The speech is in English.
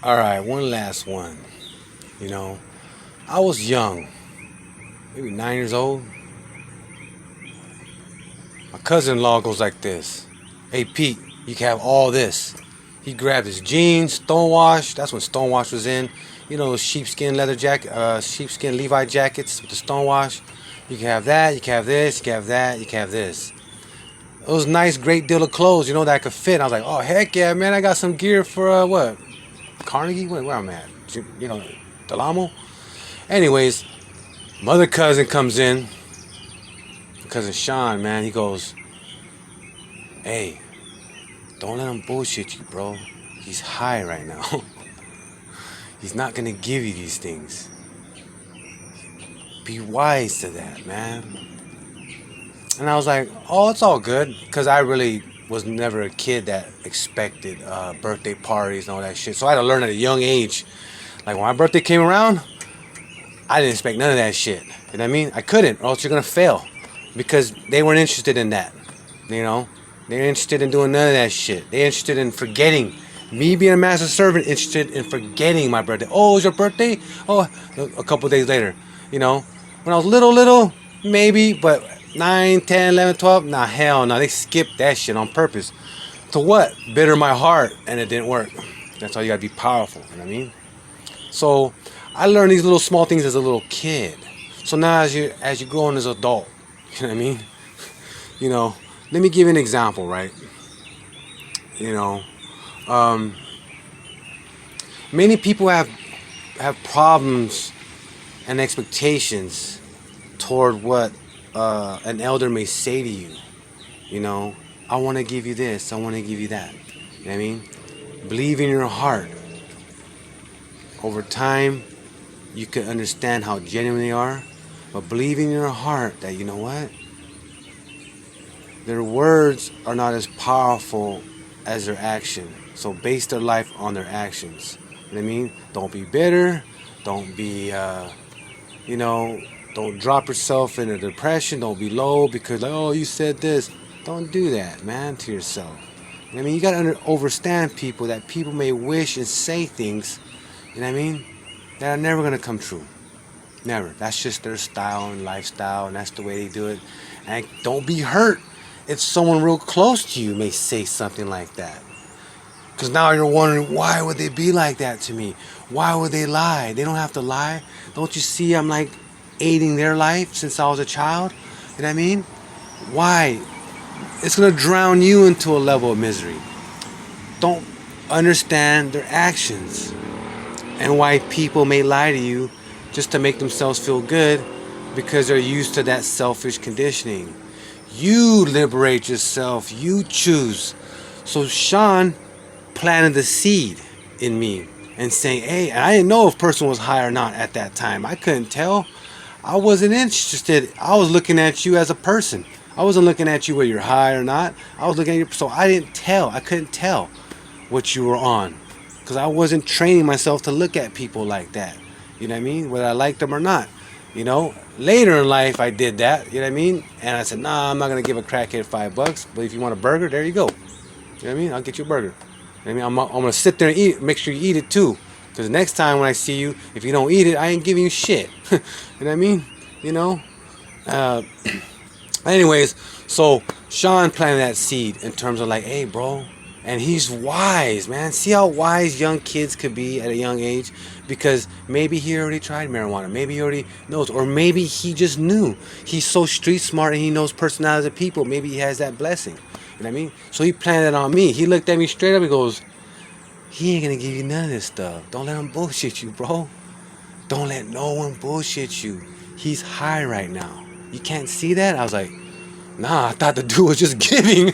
All right, one last one. You know, I was young, maybe 9 years old. My cousin-in-law goes like this: "Hey Pete, you can have all this." He grabbed his jeans, Stonewash. That's when Stonewash was in. You know those sheepskin leather jacket, sheepskin Levi jackets with the Stonewash. You can have that. You can have this. You can have that. You can have this. It was nice, great deal of clothes. You know that I could fit. I was like, oh heck yeah, man! I got some gear for what? Carnegie? Where I'm at? You know, Delamo. Anyways, my other cousin comes in. Cousin Sean, man, he goes, "Hey, don't let him bullshit you, bro. He's high right now. He's not gonna give you these things. Be wise to that, man." And I was like, "Oh, it's all good," because I really was never a kid that expected birthday parties and all that shit. So I had to learn at a young age. Like when my birthday came around, I didn't expect none of that shit. You know what I mean? I couldn't, or else you're gonna fail, because they weren't interested in that. You know, they're interested in doing none of that shit. They're interested in forgetting. Me being a master servant, interested in forgetting my birthday. Oh, it's your birthday? Oh, a couple days later. You know, when I was little, maybe, but 9, 10, 11, 12, nah, hell no. They skipped that shit on purpose. To what? Bitter my heart, and it didn't work. That's why you gotta be powerful. You know what I mean? So I learned these little small things as a little kid. So now as you grow on as an adult, you know what I mean? You know, let me give you an example, right? You know, um, many people have problems and expectations toward what an elder may say to you. You know, I want to give you this, I want to give you that. You know what I mean? Believe in your heart. Over time, you can understand how genuine they are, but believe in your heart that, you know what? Their words are not as powerful as their action. So base their life on their actions. You know what I mean? Don't be bitter. Don't be, you know, don't drop yourself in a depression. Don't be low because, like, oh, you said this. Don't do that, man, to yourself. I mean, you got to understand people, that people may wish and say things, you know what I mean, that are never going to come true. Never. That's just their style and lifestyle, and that's the way they do it. And don't be hurt if someone real close to you may say something like that. Because now you're wondering, why would they be like that to me? Why would they lie? They don't have to lie. Don't you see I'm like aiding their life since I was a child? You know what I mean? Why? It's going to drown you into a level of misery. Don't understand their actions and why people may lie to you just to make themselves feel good because they're used to that selfish conditioning. You liberate yourself. You choose. So Sean planted the seed in me and saying, hey, I didn't know if a person was high or not at that time. I couldn't tell. I wasn't interested. I was looking at you as a person. I wasn't looking at you whether you're high or not. I was looking at you. So I didn't tell. I couldn't tell what you were on because I wasn't training myself to look at people like that. You know what I mean? Whether I liked them or not. You know, later in life I did that. You know what I mean? And I said, nah, I'm not gonna give a crackhead $5. But if you want a burger, there you go. You know what I mean? I'll get you a burger. You know what I mean? I'm gonna sit there and eat it. Make sure you eat it too. Because next time when I see you, if you don't eat it, I ain't giving you shit. You know what I mean? You know. Anyways, so Sean planted that seed in terms of like, hey, bro. And he's wise, man. See how wise young kids could be at a young age? Because maybe he already tried marijuana. Maybe he already knows. Or maybe he just knew. He's so street smart and he knows personalities of people. Maybe he has that blessing. You know what I mean? So he planted it on me. He looked at me straight up. He goes, he ain't going to give you none of this stuff. Don't let him bullshit you, bro. Don't let no one bullshit you. He's high right now. You can't see that? I was like, nah, I thought the dude was just giving.